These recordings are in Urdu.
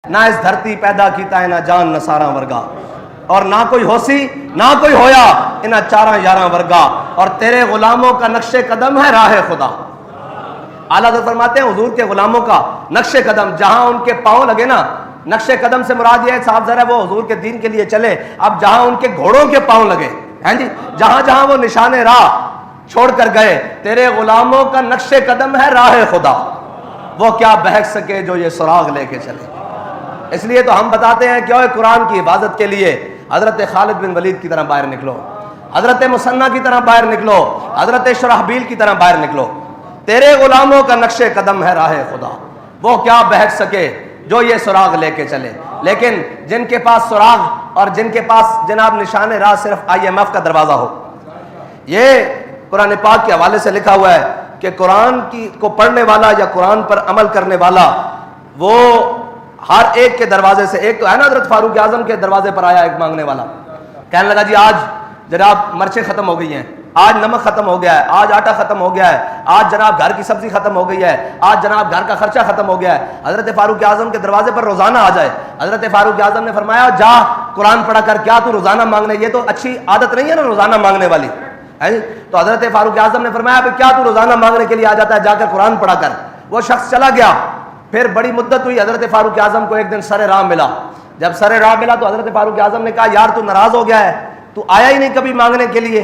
نہ اس دھرتی پیدا کیتا ہے نہ جان نہ سارا ورگا، اور نہ کوئی ہوسی نہ کوئی ہویا انہاں چاراں یاراں ورگا، اور تیرے غلاموں کا نقش قدم ہے راہ خدا۔ اعلیٰ حضرت فرماتے ہیں حضور کے غلاموں کا نقش قدم، جہاں ان کے پاؤں لگے نا، نقش قدم سے مراد یہ ہے صاحب ذرا وہ حضور کے دین کے لیے چلے، اب جہاں ان کے گھوڑوں کے پاؤں لگے ہیں جی، جہاں جہاں وہ نشان راہ چھوڑ کر گئے، تیرے غلاموں کا نقش قدم ہے راہ خدا، وہ کیا بہک سکے جو یہ سراغ لے کے چلے۔ اس لیے تو ہم بتاتے ہیں کہ اوے قرآن کی حفاظت کے لیے حضرت خالد بن ولید کی طرح باہر نکلو، حضرت مثنیٰ کی طرح باہر نکلو، حضرت شرحبیل کی طرح باہر نکلو، تیرے غلاموں کا نقش قدم ہے راہ خدا، وہ کیا بہک سکے جو یہ سراغ لے کے چلے۔ لیکن جن کے پاس سراغ اور جن کے پاس جناب نشان راہ صرف IMF کا دروازہ ہو، یہ قرآن پاک کے حوالے سے لکھا ہوا ہے کہ قرآن کو پڑھنے والا یا قرآن پر عمل کرنے والا وہ ہر ایک کے دروازے سے، ایک تو ہے نا حضرت فاروق اعظم کے دروازے پر آیا ایک مانگنے والا، کہنے لگا جی آج جناب مرچیں ختم ہو گئی ہیں، آج نمک ختم ہو گیا ہے، آج آٹا ختم ہو گیا ہے، آج جناب گھر کی سبزی ختم ہو گئی ہے، آج جناب گھر کا خرچہ ختم ہو گیا ہے، حضرت فاروق اعظم کے دروازے پر روزانہ آ جائے۔ حضرت فاروق اعظم نے فرمایا جا قرآن پڑھا کر، کیا تو روزانہ مانگنے، یہ تو اچھی عادت نہیں ہے نا روزانہ مانگنے والی ہے جی۔ تو حضرت فاروق اعظم نے فرمایا کیا تو روزانہ مانگنے کے لیے آ جاتا ہے، جا کر قرآن پڑھا کر۔ وہ شخص چلا گیا، پھر بڑی مدت ہوئی، حضرت فاروق اعظم کو ایک دن سر راہ ملا۔ جب سر راہ ملا تو حضرت فاروق اعظم نے کہا یار تو ناراض ہو گیا ہے، تو آیا ہی نہیں کبھی مانگنے کے لیے،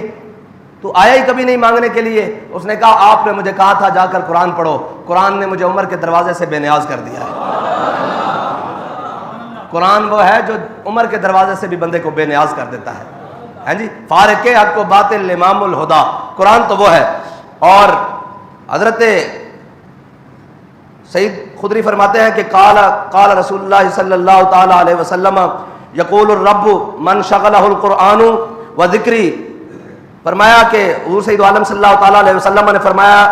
تو آیا ہی کبھی نہیں مانگنے کے لیے۔ اس نے کہا آپ نے مجھے کہا تھا جا کر قرآن پڑھو، قرآن نے مجھے عمر کے دروازے سے بے نیاز کر دیا ہے۔ قرآن وہ ہے جو عمر کے دروازے سے بھی بندے کو بے نیاز کر دیتا ہے ہیں جی، فارق حق و باطل امام الہدا، قرآن تو وہ ہے۔ اور حضرت سید خدری فرماتے ہیں کہ قال رسول اللہ صلی اللہ تعالی علیہ وسلم یقول الرب من شغلہ القرآن و ذکری، فرمایا کہ حضور سید عالم صلی اللہ تعالی علیہ وسلم نے فرمایا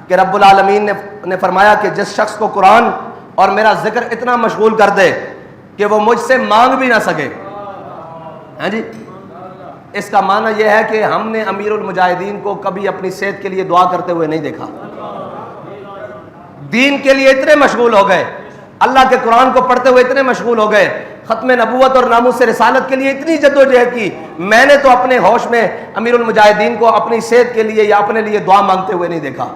کہ رب العالمین نے فرمایا کہ جس شخص کو قرآن اور میرا ذکر اتنا مشغول کر دے کہ وہ مجھ سے مانگ بھی نہ سکے ہیں جی، اس کا معنی یہ ہے کہ ہم نے امیر المجاہدین کو کبھی اپنی صحت کے لیے دعا کرتے ہوئے نہیں دیکھا، دین کے لیے اتنے مشغول ہو گئے، اللہ کے قرآن کو پڑھتے ہوئے اتنے مشغول ہو گئے، ختم نبوت اور ناموس رسالت کے لیے اتنی جدوجہد کی، میں نے تو اپنے ہوش میں امیر المجاہدین کو اپنی صحت کے لیے یا اپنے لیے دعا مانگتے ہوئے نہیں دیکھا۔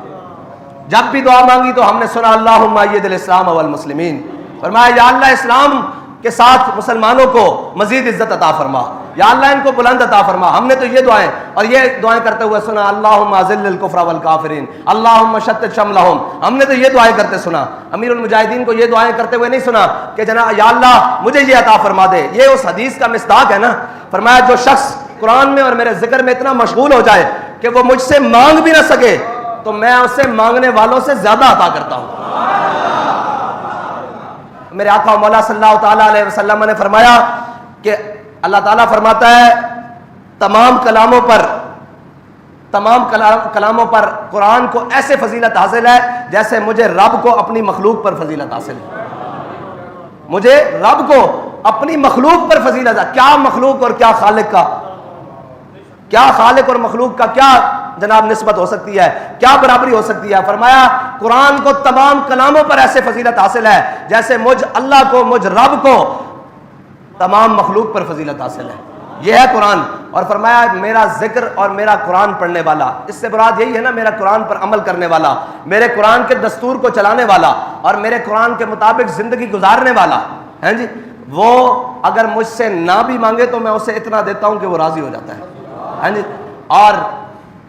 جب بھی دعا مانگی تو ہم نے سنا اللہم اید الاسلام والمسلمین، فرمایا یا اللہ اسلام کے ساتھ مسلمانوں کو مزید عزت عطا فرما، یا اللہ ان کو بلند عطا فرما۔ ہم نے تو یہ دعائیں اور یہ دعائیں کرتے ہوئے سنا اللہم اذل الکفر والکافرین اللہم شتت شملہم، ہم نے تو یہ دعائیں کرتے سنا۔ امیر المجاہدین کو یہ دعائیں کرتے ہوئے نہیں سنا کہ جناب یا اللہ مجھے یہ عطا فرما دے۔ یہ اس حدیث کا مصداق ہے نا، فرمایا جو شخص قرآن میں اور میرے ذکر میں اتنا مشغول ہو جائے کہ وہ مجھ سے مانگ بھی نہ سکے تو میں اس سے مانگنے والوں سے زیادہ عطا کرتا ہوں۔ میرے آقا مولا صلی اللہ تعالیٰ علیہ وسلم نے فرمایا کہ اللہ تعالیٰ فرماتا ہے تمام کلاموں پر قرآن کو ایسے فضیلت حاصل ہے جیسے مجھے رب کو اپنی مخلوق پر فضیلت حاصل ہے، مجھے رب کو اپنی مخلوق پر فضیلت ہے۔ کیا مخلوق اور کیا خالق کا، کیا خالق اور مخلوق کا کیا جناب نسبت ہو سکتی ہے، کیا برابری ہو سکتی ہے؟ فرمایا قرآن کو تمام کلاموں پر ایسے فضیلت حاصل ہے جیسے مجھ اللہ کو، مجھ رب کو تمام مخلوق پر فضیلت حاصل ہے، یہ ہے قرآن۔ اور فرمایا میرا ذکر اور میرا قرآن پڑھنے والا، اس سے مراد یہی ہے نا میرا قرآن پر عمل کرنے والا، میرے قرآن کے دستور کو چلانے والا اور میرے قرآن کے مطابق زندگی گزارنے والا ہیں جی، وہ اگر مجھ سے نہ بھی مانگے تو میں اسے اتنا دیتا ہوں کہ وہ راضی ہو جاتا ہے جی۔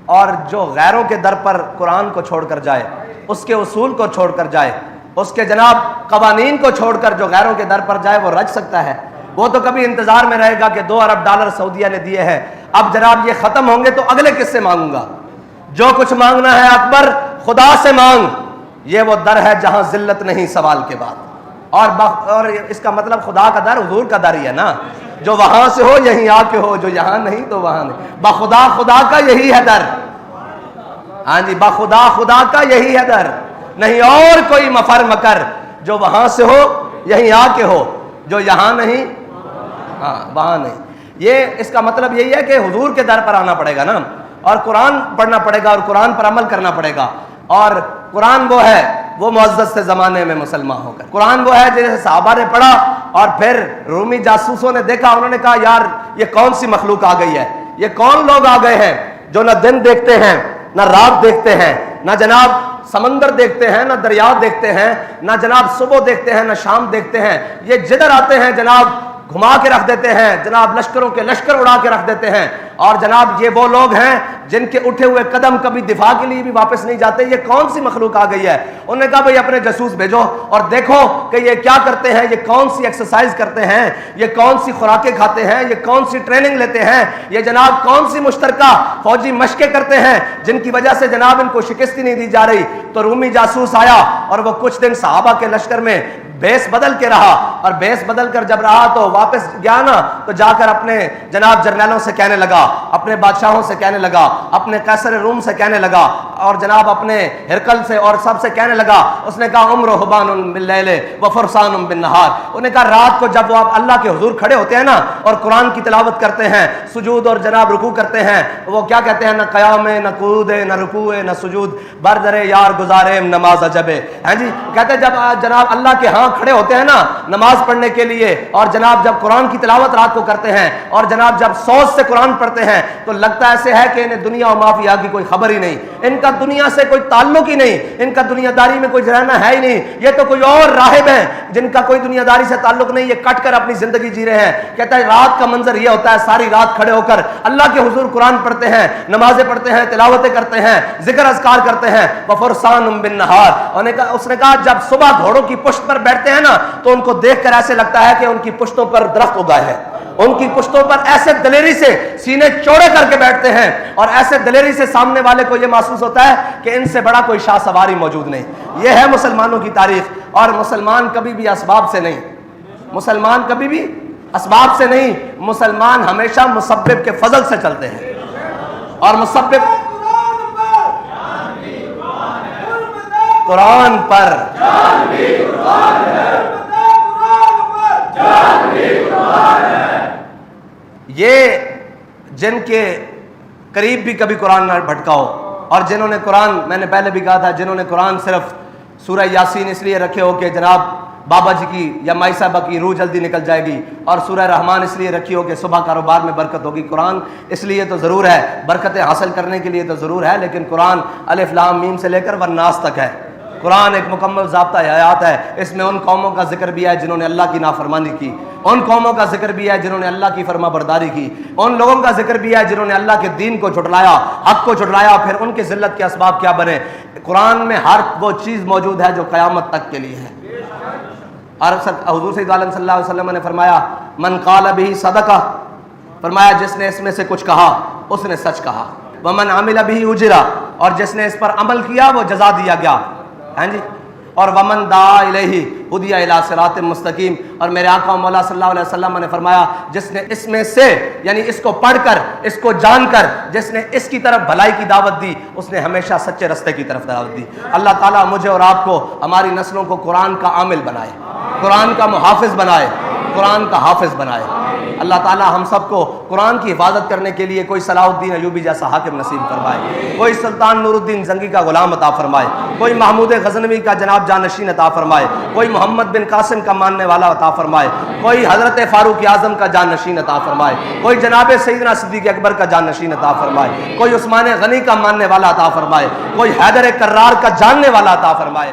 اور جو غیروں کے در پر قرآن کو چھوڑ کر جائے، اس کے اصول کو چھوڑ کر جائے، اس کے جناب قوانین کو چھوڑ کر جو غیروں کے در پر جائے وہ رج سکتا ہے، وہ تو کبھی انتظار میں رہے گا کہ $2 ارب سعودیہ نے دیے ہیں، اب جناب یہ ختم ہوں گے تو اگلے کس سے مانگوں گا؟ جو کچھ مانگنا ہے اکبر خدا سے مانگ، یہ وہ در ہے جہاں ذلت نہیں سوال کے بعد۔ اور اس کا مطلب خدا کا در حضور کا در ہی ہے نا، جو وہاں سے ہو یہیں آ کے ہو، جو یہاں نہیں تو وہاں نہیں، بخدا خدا کا یہی ہے در، ہاں جی بخدا خدا کا یہی ہے در، نہیں اور کوئی مفر مکر، جو وہاں سے ہو یہیں آ کے ہو، جو یہاں نہیں ہاں وہاں نہیں۔ یہ اس کا مطلب یہی ہے کہ حضور کے در پر آنا پڑے گا نا، اور قرآن پڑھنا پڑے گا اور قرآن پر عمل کرنا پڑے گا۔ اور قرآن وہ ہے وہ معزز سے زمانے میں مسلمان ہو کر. قرآن وہ ہے جسے صحابہ نے پڑھا اور پھر رومی جاسوسوں نے دیکھا, انہوں نے کہا یار یہ کون سی مخلوق آ گئی ہے, یہ کون لوگ آ گئے ہیں جو نہ دن دیکھتے ہیں نہ رات دیکھتے ہیں, نہ جناب سمندر دیکھتے ہیں نہ دریا دیکھتے ہیں, نہ جناب صبح دیکھتے ہیں نہ شام دیکھتے ہیں, یہ جدھر آتے ہیں جناب گھما کے رکھ دیتے ہیں, جناب لشکروں کے لشکر اڑا کے رکھ دیتے ہیں, اور جناب یہ وہ لوگ ہیں جن کے اٹھے ہوئے قدم کبھی دفاع کے لیے بھی واپس نہیں جاتے, یہ کون سی مخلوق آ گئی ہے. انہوں نے کہا بھئی اپنے جاسوس بھیجو اور دیکھو کہ یہ کیا کرتے ہیں, یہ کون سی ایکسرسائز کرتے ہیں, یہ کون سی خوراکیں کھاتے ہیں, یہ کون سی ٹریننگ لیتے ہیں, یہ جناب کون سی مشترکہ فوجی مشقیں کرتے ہیں جن کی وجہ سے جناب ان کو شکست ہی نہیں دی جا رہی. تو رومی جاسوس آیا اور وہ کچھ دن صحابہ کے لشکر میں بیس بدل کے رہا, اور بیس بدل کر جب رہا تو واپس گیا نا, تو جا کر اپنے جناب جرنیلوں سے کہنے لگا, اپنے بادشاہوں سے کہنے لگا, اپنے قیصر روم سے کہنے لگا, اور جناب اپنے ہرکل سے اور سب سے کہنے لگا. اس نے کہا عمر حبان باللیل و فرسان بالنہار. انہوں نے کہا رات کو جب وہ آپ اللہ کے حضور کھڑے ہوتے ہیں نا اور قرآن کی تلاوت کرتے ہیں, سجود اور جناب رکوع کرتے ہیں, وہ کیا کہتے ہیں, نہ قیام نہ قعود نہ رکوع نہ سجود, بردر یار گزارے نماز عجبے. ہاں جی, کہتے ہیں جب جناب اللہ کے ہاں کھڑے ہوتے ہیں نا نماز پڑھنے کے لیے, اور جناب جب قرآن کی تلاوت رات کو کرتے ہیں, اور جناب جب سوچ سے قرآن پڑھتے ہیں, تو لگتا ایسے ہے کہ انہیں دنیا و مافیا کی کوئی خبر ہی نہیں, ان کا دنیا سے کوئی تعلق ہی نہیں, ان کا دنیا داری میں کوئی رہنا ہے ہی نہیں. یہ تو کوئی اور راہب ہیں جن کا کوئی دنیا داری سے تعلق نہیں, یہ کٹ کر اپنی زندگی جی رہے ہیں. کہتا ہے رات کا منظر یہ ہوتا ہے, ساری رات کھڑے ہو کر اللہ کے حضور قرآن پڑھتے ہیں, نمازیں پڑھتے ہیں, تلاوتیں کرتے ہیں, ذکر اذکار کرتے ہیں. وفرسان بالنہار. اس نے کہا جب صبح گھوڑوں کی پشت پر بیٹھتے ہیں نا تو ان کو دیکھ کر ایسے لگتا ہے کہ ان کی پشتوں پر درخت اگائے ہیں, ان کی پشتوں پر ایسے دلیری سے سینے چوڑے کر کے بیٹھتے ہیں, اور ایسے دلیری سے سامنے والے کو یہ محسوس ہوتا ہے کہ ان سے بڑا کوئی شاہ سواری موجود نہیں. یہ ہے مسلمانوں کی تاریخ. اور مسلمان کبھی بھی اسباب سے نہیں, مسلمان کبھی بھی اسباب سے نہیں, مسلمان ہمیشہ مسبب کے فضل سے چلتے ہیں. اور مسبب قرآن پر, یہ جن کے قریب بھی کبھی قرآن نہ بھٹکا ہو, اور جنہوں نے قرآن, میں نے پہلے بھی کہا تھا, جنہوں نے قرآن صرف سورہ یاسین اس لیے رکھے ہو کہ جناب بابا جی کی یا مائی صاحبہ کی روح جلدی نکل جائے گی, اور سورہ رحمان اس لیے رکھی ہو کہ صبح کاروبار میں برکت ہوگی. قرآن اس لیے تو ضرور ہے, برکتیں حاصل کرنے کے لیے تو ضرور ہے, لیکن قرآن الف لام میم سے لے کر والناس تک ہے. قرآن ایک مکمل ضابطہ حیات ہے. اس میں ان قوموں کا ذکر بھی ہے جنہوں نے اللہ کی نافرمانی کی, ان قوموں کا ذکر بھی ہے جنہوں نے اللہ کی فرما برداری کی, ان لوگوں کا ذکر بھی ہے جنہوں نے اللہ کے دین کو جھٹلایا, حق کو جھٹلایا, پھر ان کی ذلت کے اسباب کیا بنے. قرآن میں ہر وہ چیز موجود ہے جو قیامت تک کے لیے ہے. اور حضور صلی اللہ علیہ وسلم نے فرمایا من قال به صدقہ, فرمایا جس نے اس میں سے کچھ کہا اس نے سچ کہا. ومن عمل به اجرا, اور جس نے اس پر عمل کیا وہ جزا دیا گیا. ہاں جی. اور ومن دعا الیہ ہدی الی صراط مستقیم. اور میرے آقا مولا صلی اللہ علیہ وسلم نے فرمایا جس نے اس میں سے, یعنی اس کو پڑھ کر, اس کو جان کر, جس نے اس کی طرف بھلائی کی دعوت دی, اس نے ہمیشہ سچے رستے کی طرف دعوت دی. اللہ تعالیٰ مجھے اور آپ کو, ہماری نسلوں کو قرآن کا عامل بنائے, قرآن کا محافظ بنائے, قرآن کا حافظ بنائے. اللہ تعالیٰ ہم سب کو قرآن کی حفاظت کرنے کے لیے کوئی صلاح الدین ایوبی جیسا حاکم نصیب فرمائے, کوئی سلطان نور الدین زنگی کا غلام عطا فرمائے, کوئی محمود غزنوی کا جناب جانشین عطا فرمائے, کوئی محمد بن قاسم کا ماننے والا عطا فرمائے, کوئی حضرت فاروق اعظم کا جانشین عطا فرمائے, کوئی جناب سیدنا صدیق اکبر کا جانشین عطا فرمائے, کوئی عثمان غنی کا ماننے والا عطا فرمائے, کوئی حیدر کرار کا جاننے والا عطا فرمائے.